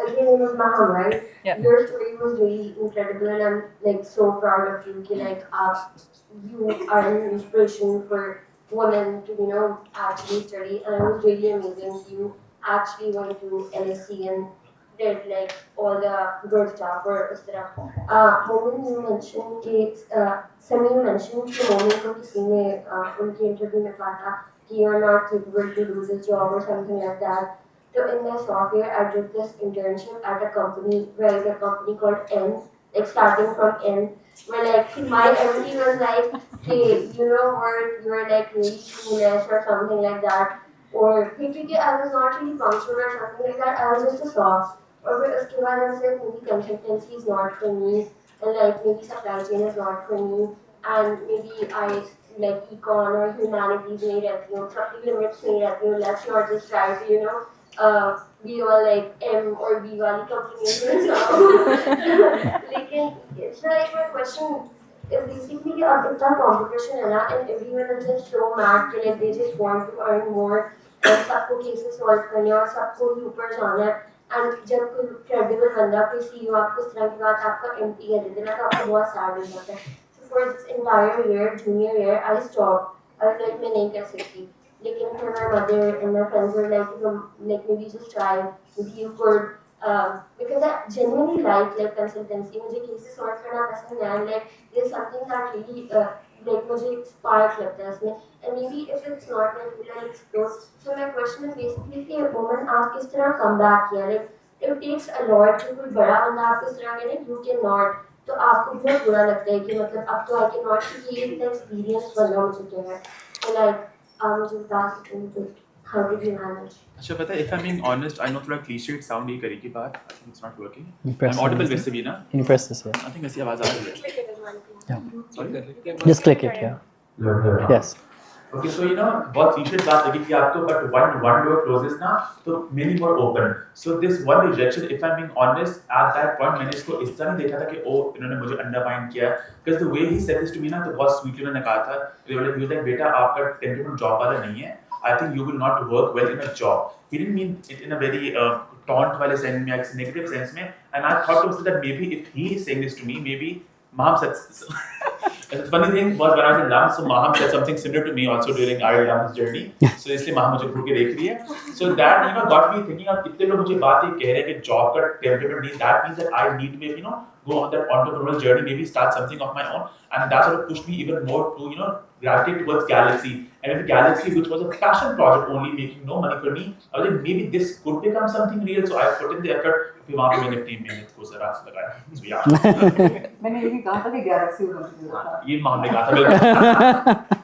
again, it was Maham, right? Yeah. Your story was really incredible, and I'm like so proud of you. Ki, like, you are an inspiration for women to, actually study, and it was really amazing. You actually went to LSE and did like all the good stuff for us. Moment you mentioned कि Samir mentioned कि moment को किसी ने उनके interview में कहा था कि you're not capable to do this job or something like that. So in my software, I did this internship at a company, right? A company called N, like starting from N, where like my MD was like, hey, you're like really clueless or something like that. Or because I was not really punctual or something like that, I was just a soft. Or फिर उसके बाद I said maybe consultancy is not for me, and like maybe supply chain is not for me, and maybe I like econ or humanities में रहती हूँ, सबकी limits में रहती हूँ. Let's not just try to be all like M or B वाली companies में जाओ. लेकिन it's like my question is basically कि अब इतना competition है ना, and everyone is just so mad कि like they just want to earn more, and सबको cases solve करने और सबको ही ऊपर जाना है. एंड जब कोई क्रेडिबल बंदा कोई सीईओ आपको इस तरह की बात आपका एमपी कह देते ना तो आपको बहुत सैड हो जाता है. So for this entire year junior year I stop I like मैं नहीं कर सकती. लेकिन फिर my mother and my friends were like maybe just try maybe you could because I genuinely like consultancy. मुझे cases solve करना पसंद है and like there's something that really like मुझे spark लगता है उसमें. And maybe if it's not like will I explore. So my question is basically कि woman आप किस तरह come back किया, like it takes a lot कि कोई बड़ा बंदा आपको इस तरह करे you cannot, तो आपको बहुत बुरा लगता है कि मतलब अब तो I cannot क्योंकि ये इतना experience बंदा मुझे क्या है. So like मुझे बता सकते हैं तो how did you manage? अच्छा पता है, if I'm being honest, I know थोड़ा cliched sound ये करेगी बात. I think it's not working. Press I'm audible this. वैसे भी ना. You press this here. I think ऐसी आवाज आ रही है. Click it as one thing. Yeah. Sorry. Just click it here. Yes. Okay, so बहुत cliched बात लगी कि आपको but one door closes ना तो many more open. So this one rejection, if I'm being honest, at that point मैंने इसको इस तरह नहीं देखा था कि इन्होंने मुझे undermine किया. Because the way he said this to me ना तो बहुत sweetly उन्होंने कहा था. He was like बेटा आपका temperament job वाला नहीं है. I think you will not work well in a job. He didn't mean it in a very taunt वाले sense में, negative sense में. And I thought to myself that maybe if he is saying this to me, maybe Maham said. The funny thing was when I was in Lam, so Maham said something similar to me also during our Lam's journey. So इसलिए Maham मुझे घूर के देख रही है. So that got me thinking of कितने लोग मुझे बात ये कह रहे हैं कि job का temperament नहीं. That means that I need to go on that entrepreneurial journey, maybe start something of my own, and that sort of pushed me even more to gravitate towards Galaxy. And with Galaxy, which was a passion project only making no money for me, I was like maybe this could become something real. So I put in the effort. फिर वहाँ पे मैंने अपनी मेहनत को जरा लगाया. So yeah. मैंने ये भी कहा था कि गैलेक्सी उड़ाती है. ये Maham ने कहा था.